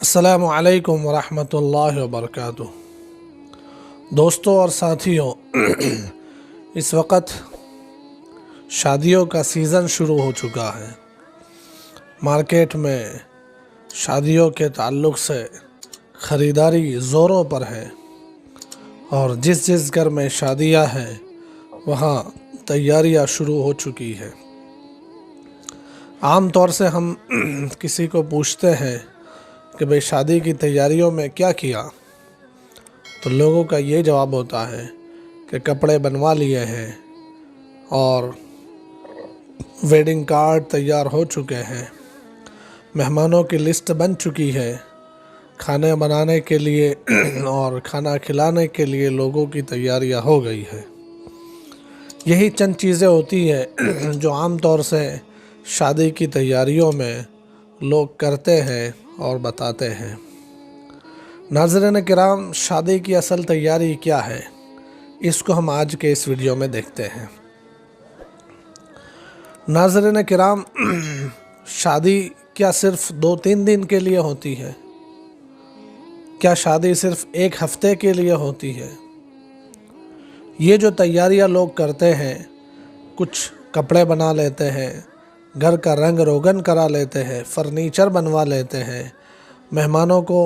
अस्सलामु अलैकुम वरहमतुल्लाहि वबरकातुह। दोस्तों और साथियों, इस वक्त शादियों का सीज़न शुरू हो चुका है। मार्केट में शादियों के ताल्लुक़ से ख़रीदारी ज़ोरों पर है और जिस जिस घर में शादियां हैं वहाँ तैयारियां शुरू हो चुकी है। आम तौर से हम किसी को पूछते हैं कि भाई शादी की तैयारियों में क्या किया, तो लोगों का ये जवाब होता है कि कपड़े बनवा लिए हैं और वेडिंग कार्ड तैयार हो चुके हैं, मेहमानों की लिस्ट बन चुकी है, खाने बनाने के लिए और खाना खिलाने के लिए लोगों की तैयारियां हो गई है। यही चंद चीज़ें होती है जो आम तौर से शादी की तैयारियों में लोग करते हैं और बताते हैं। नाज़रीन किराम, शादी की असल तैयारी क्या है, इसको हम आज के इस वीडियो में देखते हैं। नाज़रीन किराम, शादी क्या सिर्फ 2-3 दिन के लिए होती है? क्या शादी सिर्फ एक हफ्ते के लिए होती है? ये जो तैयारियां लोग करते हैं, कुछ कपड़े बना लेते हैं, घर का रंग रोगन करा लेते हैं, फर्नीचर बनवा लेते हैं, मेहमानों को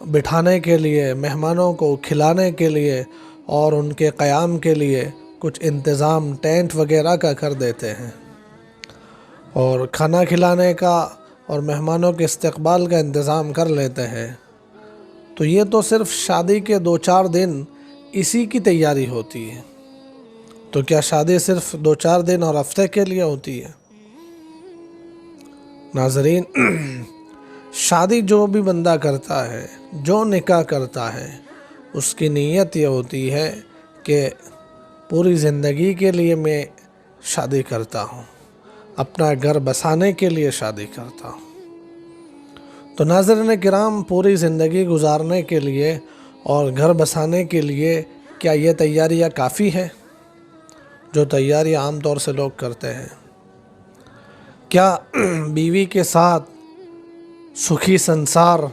बिठाने के लिए, मेहमानों को खिलाने के लिए और उनके क़याम के लिए कुछ इंतज़ाम टेंट वगैरह का कर देते हैं और खाना खिलाने का और मेहमानों के इस्तकबाल का इंतज़ाम कर लेते हैं। तो ये तो सिर्फ शादी के 2-4 दिन इसी की तैयारी होती है। तो क्या शादी सिर्फ 2-4 दिन और हफ्ते के लिए होती है? नाज़रीन, शादी जो भी बंदा करता है, जो निकाह करता है, उसकी नीयत ये होती है कि पूरी ज़िंदगी के लिए मैं शादी करता हूँ, अपना घर बसाने के लिए शादी करता हूँ। तो नाज़रीन किराम, पूरी ज़िंदगी गुजारने के लिए और घर बसाने के लिए क्या ये तैयारियाँ काफ़ी है जो तैयारियाँ आम तौर से लोग करते हैं? क्या बीवी के साथ सुखी संसार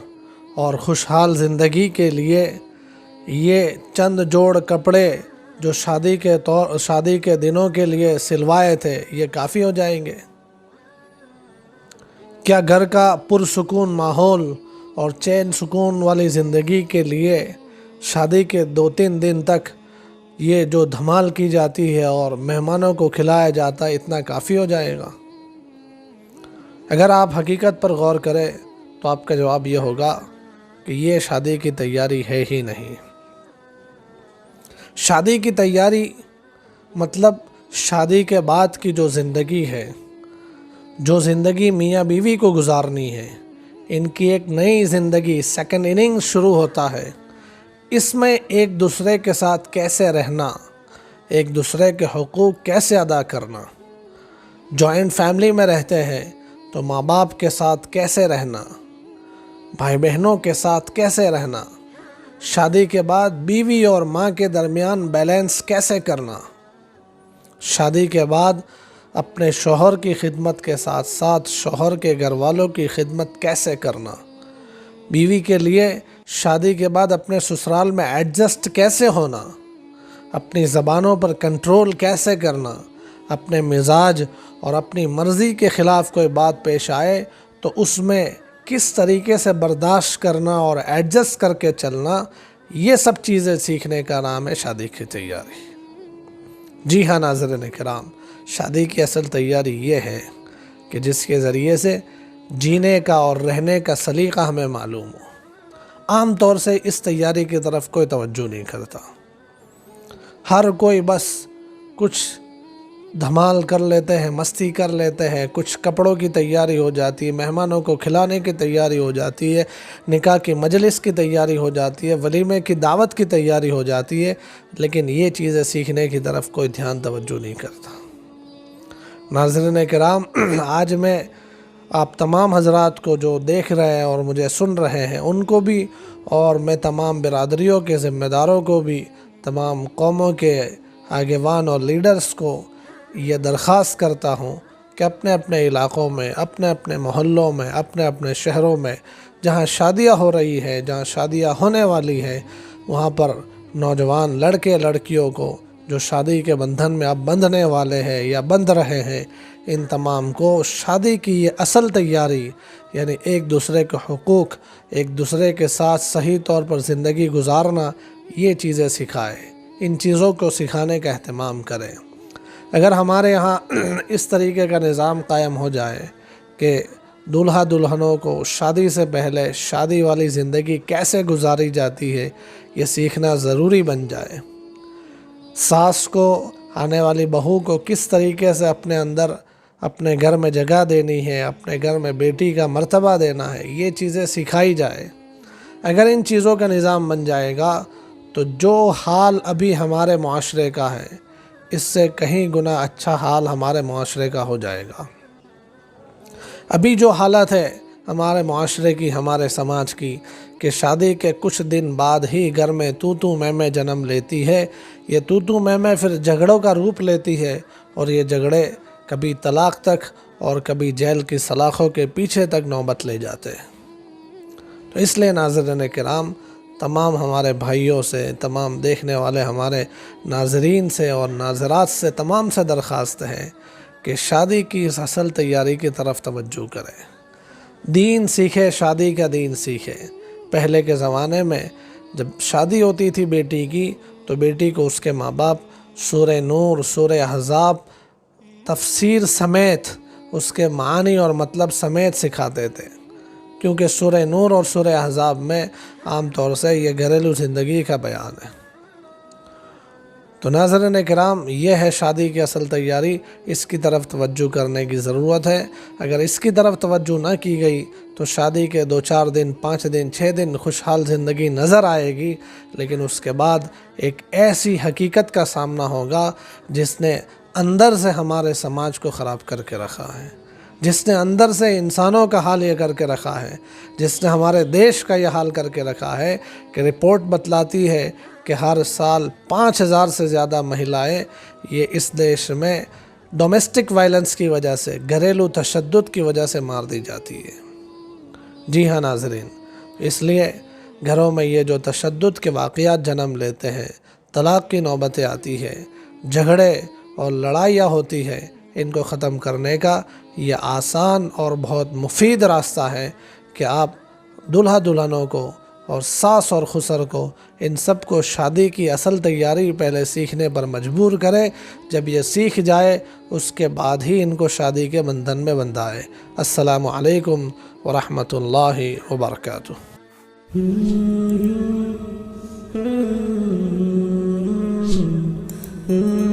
और खुशहाल ज़िंदगी के लिए ये चंद जोड़ कपड़े जो शादी के दिनों के लिए सिलवाए थे, ये काफ़ी हो जाएंगे? क्या घर का पुरसुकून माहौल और चैन सुकून वाली ज़िंदगी के लिए शादी के 2-3 दिन तक ये जो धमाल की जाती है और मेहमानों को खिलाया जाता है, इतना काफ़ी हो जाएगा? अगर आप हकीकत पर गौर करें तो आपका जवाब ये होगा कि ये शादी की तैयारी है ही नहीं। शादी की तैयारी मतलब शादी के बाद की जो ज़िंदगी है, जो ज़िंदगी मियाँ बीवी को गुजारनी है, इनकी एक नई ज़िंदगी, सेकंड इनिंग्स शुरू होता है। इसमें एक दूसरे के साथ कैसे रहना, एक दूसरे के हुकूक कैसे अदा करना, जॉइंट फैमिली में रहते हैं तो माँ बाप के साथ कैसे रहना, भाई बहनों के साथ कैसे रहना, शादी के बाद बीवी और माँ के दरमियान बैलेंस कैसे करना, शादी के बाद अपने शौहर की खिदमत के साथ साथ शौहर के घर वालों की खिदमत कैसे करना, बीवी के लिए शादी के बाद अपने ससुराल में एडजस्ट कैसे होना, अपनी ज़बानों पर कंट्रोल कैसे करना, अपने मिजाज और अपनी मर्ज़ी के ख़िलाफ़ कोई बात पेश आए तो उसमें किस तरीके से बर्दाश्त करना और एडजस्ट करके चलना, ये सब चीज़ें सीखने का नाम है शादी की तैयारी। जी हाँ नाज़रीन किराम, शादी की असल तैयारी ये है कि जिसके ज़रिए से जीने का और रहने का सलीक़ा हमें मालूम हो। आम तौर से इस तैयारी की तरफ कोई तवज्जो नहीं करता। हर कोई बस कुछ धमाल कर लेते हैं, मस्ती कर लेते हैं, कुछ कपड़ों की तैयारी हो जाती है, मेहमानों को खिलाने की तैयारी हो जाती है, निकाह की मजलिस की तैयारी हो जाती है, वलीमे की दावत की तैयारी हो जाती है, लेकिन ये चीज़ें सीखने की तरफ कोई ध्यान तवज्जो नहीं करता। नाज़रीन किराम, आज मैं आप तमाम हज़रात को जो देख रहे हैं और मुझे सुन रहे हैं उनको भी, और मैं तमाम बिरादरियों के ज़िम्मेदारों को भी, तमाम कौमों के आगेवान और लीडर्स को ये दरख्वास्त करता हूँ कि अपने अपने इलाक़ों में, अपने अपने मोहल्लों में, अपने अपने शहरों में جہاں شادیاں ہو رہی ہے، جہاں شادیاں ہونے والی ہے، وہاں پر نوجوان لڑکے لڑکیوں کو جو شادی کے بندھن میں اب بندھنے والے ہیں یا بندھ رہے ہیں، ان تمام کو شادی کی یہ اصل تیاری، یعنی ایک دوسرے کے حقوق، ایک دوسرے کے ساتھ صحیح طور پر زندگی گزارنا، یہ چیزیں سکھائے، ان چیزوں کو سکھانے کا اہتمام کریں۔ اگر ہمارے یہاں اس طریقے کا نظام قائم ہو جائے کہ دولہا دلہنوں کو شادی سے پہلے شادی والی زندگی کیسے گزاری جاتی ہے یہ سیکھنا ضروری بن جائے، ساس کو، آنے والی بہو کو کس طریقے سے اپنے اندر اپنے گھر میں جگہ دینی ہے، اپنے گھر میں بیٹی کا مرتبہ دینا ہے، یہ چیزیں سکھائی جائے۔ اگر ان چیزوں کا نظام بن جائے گا تو جو حال ابھی ہمارے معاشرے کا ہے اس سے کہیں گنا اچھا حال ہمارے معاشرے کا ہو جائے گا۔ ابھی جو حالت ہے ہمارے معاشرے کی، ہمارے سماج کی، کہ شادی کے کچھ دن بعد ہی گھر میں تو میں جنم لیتی ہے، یہ تو میں پھر جھگڑوں کا روپ لیتی ہے، اور یہ جھگڑے کبھی طلاق تک اور کبھی جیل کی سلاخوں کے پیچھے تک نوبت لے جاتے ہیں۔ تو اس لیے ناظرین کرام، تمام ہمارے بھائیوں سے، تمام دیکھنے والے ہمارے ناظرین سے اور ناظرات سے، تمام سے درخواست ہے کہ شادی کی اس اصل تیاری کی طرف توجہ کریں، دین سیکھے، شادی کا دین سیکھے۔ پہلے کے زمانے میں جب شادی ہوتی تھی بیٹی کی تو بیٹی کو اس کے ماں باپ سورہ نور، سورہ احزاب تفسیر سمیت، اس کے معنی اور مطلب سمیت سکھاتے تھے، کیونکہ سورہ نور اور سورہ احزاب میں عام طور سے یہ گھریلو زندگی کا بیان ہے۔ تو ناظرین کرام، یہ ہے شادی کی اصل تیاری، اس کی طرف توجہ کرنے کی ضرورت ہے۔ اگر اس کی طرف توجہ نہ کی گئی تو شادی کے 2-4 دن، 5 دن، 6 دن خوشحال زندگی نظر آئے گی، لیکن اس کے بعد ایک ایسی حقیقت کا سامنا ہوگا جس نے اندر سے ہمارے سماج کو خراب کر کے رکھا ہے، جس نے اندر سے انسانوں کا حال یہ کر کے رکھا ہے، جس نے ہمارے دیش کا یہ حال کر کے رکھا ہے کہ رپورٹ بتلاتی ہے کہ ہر سال 5000 سے زیادہ مہیلائیں یہ اس دیش میں ڈومیسٹک وائلنس کی وجہ سے، گھریلو تشدد کی وجہ سے مار دی جاتی ہے۔ جی ہاں ناظرین، اس لیے گھروں میں یہ جو تشدد کے واقعات جنم لیتے ہیں، طلاق کی نوبتیں آتی ہے، جھگڑے اور لڑائیاں ہوتی ہے، ان کو ختم کرنے کا یہ آسان اور بہت مفید راستہ ہے کہ آپ دلہا دلہنوں کو اور ساس اور خسر کو، ان سب کو شادی کی اصل تیاری پہلے سیکھنے پر مجبور کریں۔ جب یہ سیکھ جائے اس کے بعد ہی ان کو شادی کے بندھن میں بندھائے۔ السلام علیکم ورحمۃ اللہ وبرکاتہ۔ Mm-hmm.